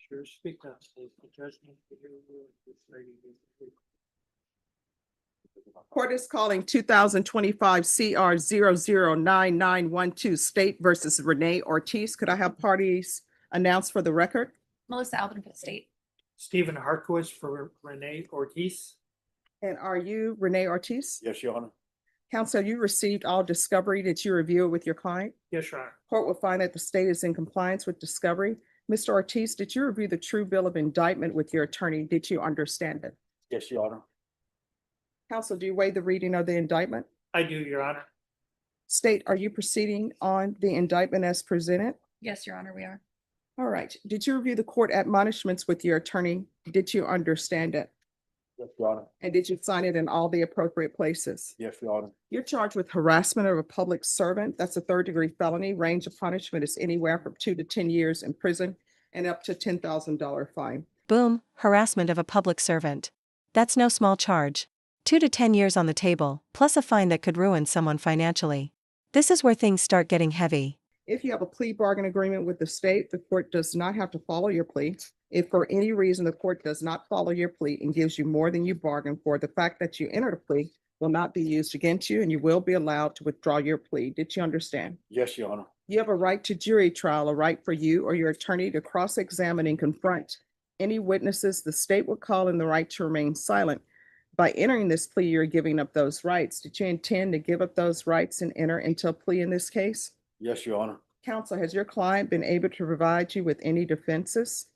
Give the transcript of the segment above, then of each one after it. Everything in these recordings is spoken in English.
Sure, speak up, please. The judge needs to hear you. This lady needs to hear you. Court is calling 2025 CR 009912 State versus Renee Ortiz. Could I have parties announced for the record? Melissa Alvin for the state. Stephen Harkowitz for Renee Ortiz. And are you Renee Ortiz? Yes, Your Honor. Counsel, you received all discovery that you review with your client. Yes, Your Honor. Court will find that the state is in compliance with discovery. Mr. Ortiz, did you review the true bill of indictment with your attorney? Did you understand it? Yes, Your Honor. Counsel, do you waive the reading of the indictment? I do, Your Honor. State, are you proceeding on the indictment as presented? Yes, Your Honor, we are. All right. Did you review the court admonishments with your attorney? Did you understand it? Yes, Your Honor. And did you sign it in all the appropriate places? Yes, Your Honor. You're charged with harassment of a public servant. That's a third-degree felony. Range of punishment is anywhere from 2 to 10 years in prison and up to $10,000 fine. Boom, harassment of a public servant. That's no small charge. 2 to 10 years on the table, plus a fine that could ruin someone financially. This is where things start getting heavy. If you have a plea bargain agreement with the state, the court does not have to follow your plea. If for any reason the court does not follow your plea and gives you more than you bargained for, the fact that you entered a plea will not be used against you and you will be allowed to withdraw your plea. Did you understand? Yes, Your Honor. You have a right to jury trial, a right for you or your attorney to cross-examine and confront any witnesses the state will call in, the right to remain silent. By entering this plea, you're giving up those rights. Did you intend to give up those rights and enter into a plea in this case? Yes, Your Honor. Counsel, has your client been able to provide you with any defenses?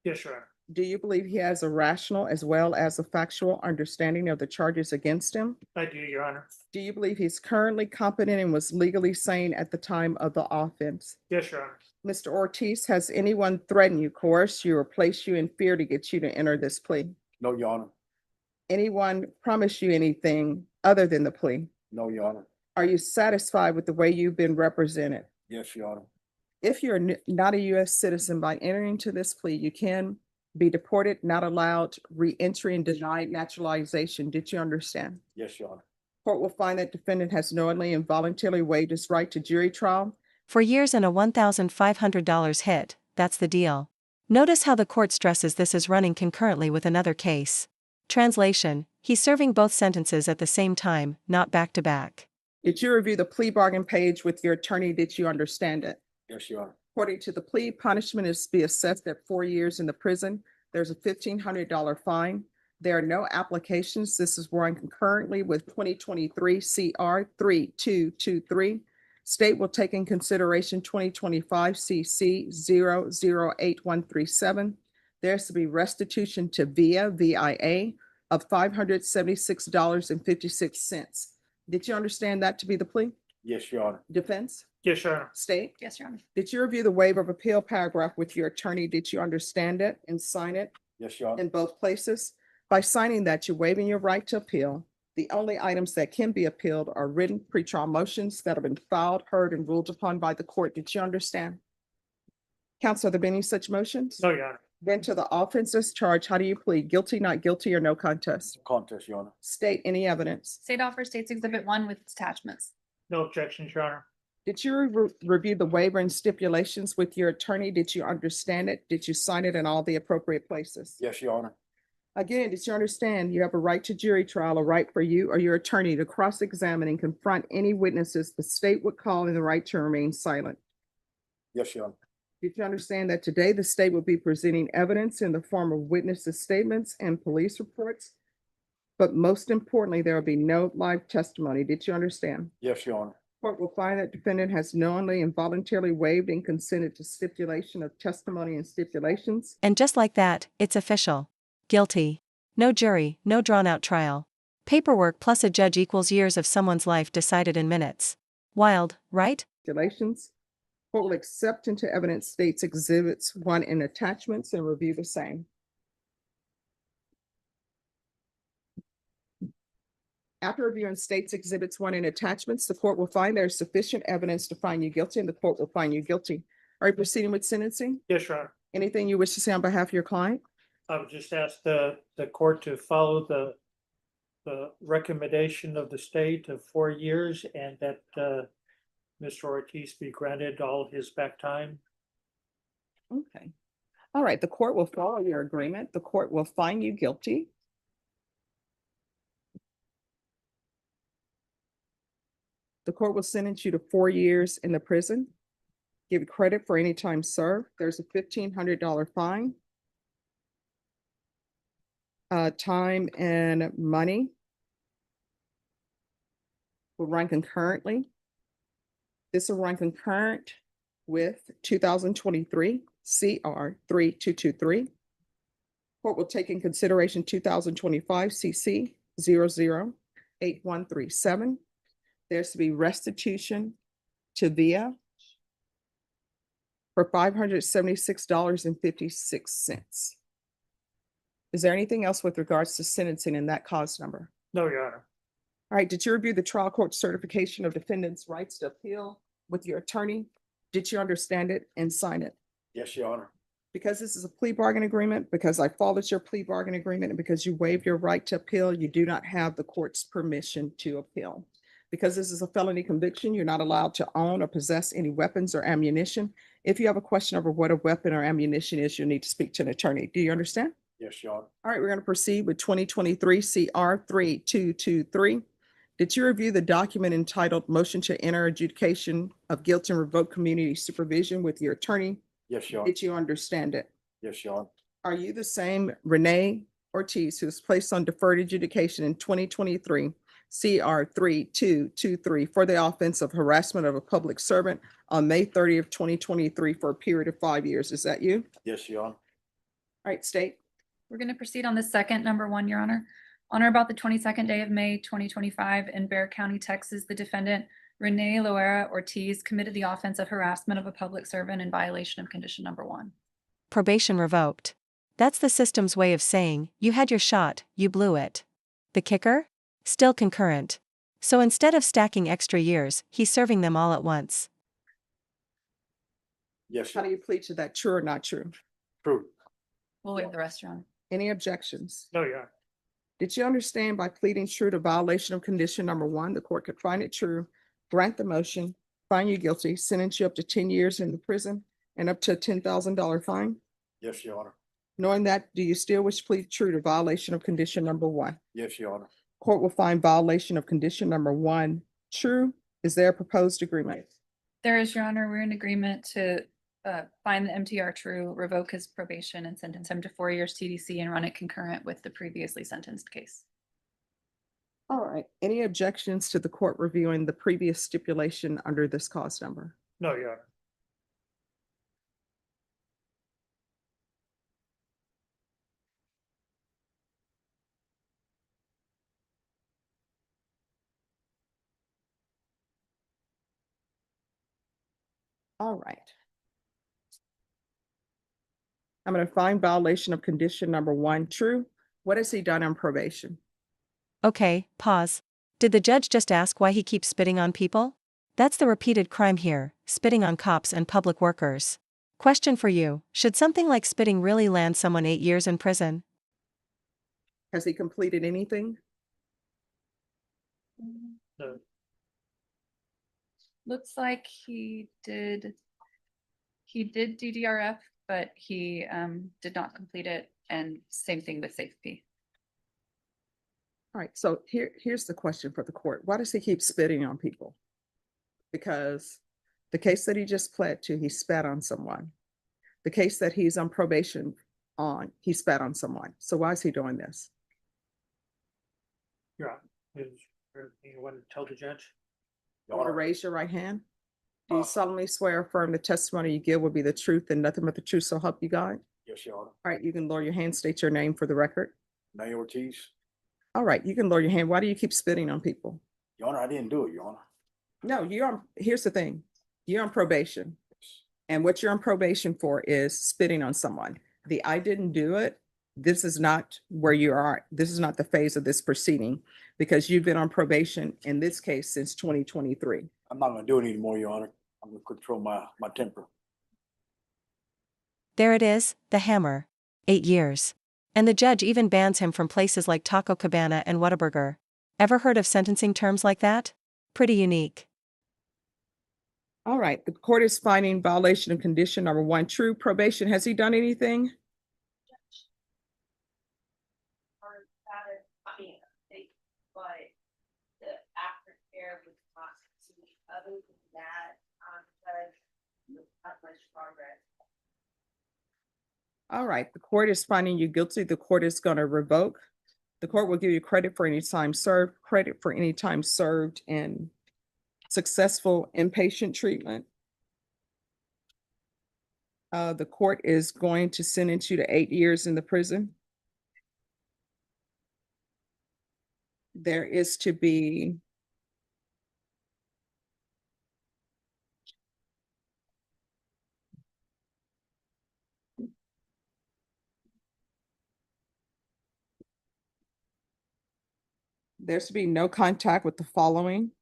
Yes, Your Honor. Do you believe he has a rational as well as a factual understanding of the charges against him? I do, Your Honor. Do you believe he's currently competent and was legally sane at the time of the offense? Yes, Your Honor. Mr. Ortiz, has anyone threatened you, coerced you, or placed you in fear to get you to enter this plea? No, Your Honor. Anyone promise you anything other than the plea? No, Your Honor. Are you satisfied with the way you've been represented? Yes, Your Honor. If you're not a U.S. citizen, by entering into this plea, you can be deported, not allowed re-entry, and denied naturalization. Did you understand? Yes, Your Honor. Court will find that defendant has knowingly and voluntarily waived his right to jury trial. 4 years and a $1,500 hit, that's the deal. Notice how the court stresses this is running concurrently with another case. Translation, he's serving both sentences at the same time, not back to back. Did you review the plea bargain page with your attorney? Did you understand it? Yes, Your Honor. According to the plea, punishment is to be assessed at 4 years in the prison. There's a $1,500 fine. There are no applications. This is run concurrently with 2023 CR 3223. State will take in consideration 2025 CC 008137. There's to be restitution to VIA of $576.56. Did you understand that to be the plea? Yes, Your Honor. Defense? Yes, Your Honor. State? Yes, Your Honor. Did you review the waiver of appeal paragraph with your attorney? Did you understand it and sign it Yes, Your Honor. in both places? By signing that, you're waiving your right to appeal. The only items that can be appealed are written pretrial motions that have been filed, heard, and ruled upon by the court. Did you understand? Counsel, have there been any such motions? No, Your Honor. Then to the offenses charged, how do you plead? Guilty, not guilty, or no contest? Contest, Your Honor. State any evidence. State offers State's Exhibit 1 with its attachments. No objections, Your Honor. Did you review the waiver and stipulations with your attorney? Did you understand it? Did you sign it in all the appropriate places? Yes, Your Honor. Again, did you understand you have a right to jury trial, a right for you or your attorney to cross-examine and confront any witnesses the state would call, and the right to remain silent? Yes, Your Honor. Did you understand that today the state will be presenting evidence in the form of witnesses' statements and police reports? But most importantly, there will be no live testimony. Did you understand? Yes, Your Honor. Court will find that defendant has knowingly and voluntarily waived and consented to stipulation of testimony and stipulations. And just like that, it's official. Guilty. No jury, no drawn-out trial. Paperwork plus a judge equals years of someone's life decided in minutes. Wild, right? Stipulations. Court will accept into evidence State's Exhibits 1 and attachments and review the same. After reviewing State's Exhibits 1 and attachments, the court will find there is sufficient evidence to find you guilty, and the court will find you guilty. Are you proceeding with sentencing? Yes, Your Honor. Anything you wish to say on behalf of your client? I would just ask the court to follow the recommendation of the state of 4 years, and that Mr. Ortiz be granted all his back time. Okay. All right, the court will follow your agreement. The court will find you guilty. The court will sentence you to 4 years in the prison. Give you credit for any time served. There's a $1,500 fine. Time and money will run concurrently. This will run concurrent with 2023 CR 3223. Court will take in consideration 2025 CC 008137. There's to be restitution to VIA for $576.56. Is there anything else with regards to sentencing in that cause number? No, Your Honor. All right, did you review the trial court certification of defendant's rights to appeal with your attorney? Did you understand it and sign it? Yes, Your Honor. Because this is a plea bargain agreement, because I followed your plea bargain agreement, and because you waived your right to appeal, you do not have the court's permission to appeal. Because this is a felony conviction, you're not allowed to own or possess any weapons or ammunition. If you have a question over what a weapon or ammunition is, you'll need to speak to an attorney. Do you understand? Yes, Your Honor. All right, we're going to proceed with 2023 CR 3223. Did you review the document entitled Motion to Enter Adjudication of Guilt and Revoke Community Supervision with your attorney? Yes, Your Honor. Did you understand it? Yes, Your Honor. Are you the same Renee Ortiz who was placed on deferred adjudication in 2023 CR 3223 for the offense of harassment of a public servant on May 30th, 2023 for a period of 5 years? Is that you? Yes, Your Honor. All right, state. We're going to proceed on the second, number one, Your Honor. On or about the 22nd day of May, 2025, in Bexar County, Texas, the defendant, Renee Ortiz, committed the offense of harassment of a public servant in violation of condition number 1. Probation revoked. That's the system's way of saying, you had your shot, you blew it. The kicker? Still concurrent. So instead of stacking extra years, he's serving them all at once. Yes, How Your do you plead to that? True or not true? True. We'll waive the rest, Your Honor. Any objections? No, Your Honor. Did you understand by pleading true to violation of condition number 1, the court could find it true, grant the motion, find you guilty, sentence you up to 10 years in the prison and up to a $10,000 fine? Yes, Your Honor. Knowing that, do you still wish to plead true to violation of condition number 1? Yes, Your Honor. Court will find violation of condition number 1 true. Is there a proposed agreement? There is, Your Honor. We're in agreement to find the MTR true, revoke his probation, and sentence him to 4 years TDC and run it concurrent with the previously sentenced case. All right. Any objections to the court reviewing the previous stipulation under this cause number? No, Your Honor. All right. I'm going to find violation of condition number 1 true. What has he done on probation? Okay, pause. Did the judge just ask why he keeps spitting on people? That's the repeated crime here, spitting on cops and public workers. Question for you, should something like spitting really land someone 8 years in prison? Has he completed anything? No. Looks like he did DDRF, but he did not complete it, and same thing with safety. All right, so here's the question for the court. Why does he keep spitting on people? Because the case that he just pled to, he spat on someone. The case that he's on probation on, he spat on someone. So why is he doing this? Your Honor. Is there anything you want to tell the judge? You want to raise your right hand? Do you Uh, solemnly swear or affirm the testimony you give will be the truth and nothing but the truth, so help you God? Yes, Your Honor. All right, you can lower your hand, state your name for the record. Renee Ortiz. All right, you can lower your hand. Why do you keep spitting on people? Your Honor, I didn't do it, Your Honor. No, here's the thing. You're on probation. And what you're on probation for is spitting on someone. The I didn't do it. This is not where you are. This is not the phase of this proceeding because you've been on probation in this case since 2023. I'm not gonna do it anymore, Your Honor. I'm gonna control my temper. There it is, the hammer. 8 years. And the judge even bans him from places like Taco Cabana and Whataburger. Ever heard of sentencing terms like that? Pretty unique. All right, the court is finding violation of condition number one true. Probation, has he done anything? Or status, I mean, but the aftercare was not continuing. Other than that, judge, not much progress. All right, the court is finding you guilty. The court is going to revoke. The court will give you credit for any time served, credit for any time served in successful inpatient treatment. The court is going to sentence you to 8 years in the prison. There is to be there's to be no contact with the following: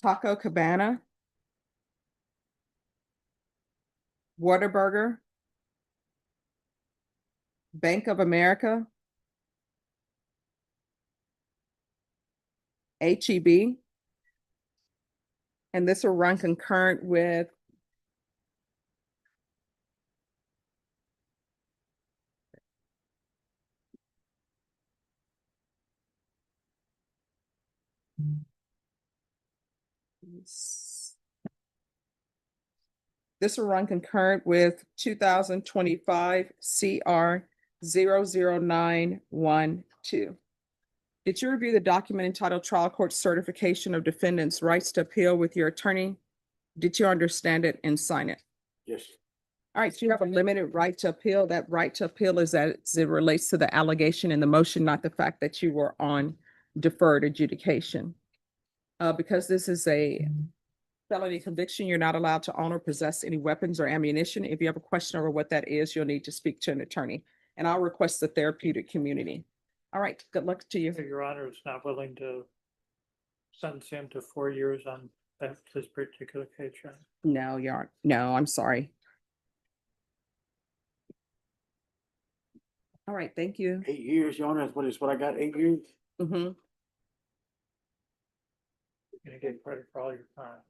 Taco Cabana, Whataburger, Bank of America, HEB, and this will run concurrent with this will run concurrent with 2025 CR 00912. Did you review the document entitled Trial Court Certification of Defendant's Rights to Appeal with your attorney? Did you understand it and sign it? Yes, All right, so you have a limited right to appeal. That right to appeal is as it relates to the allegation in the motion, not the fact that you were on deferred adjudication. Because this is a felony conviction, you're not allowed to own or possess any weapons or ammunition. If you have a question over what that is, you'll need to speak to an attorney. And I'll request the therapeutic community. All right, good luck to you. So Your Honor is not willing to sentence him to 4 years on this particular case, Your Honor. No, you aren't. No, I'm sorry. All right, thank you. 8 years, Your Honor, is what I got, 8 years? Mhm. You're gonna get credit for all your time.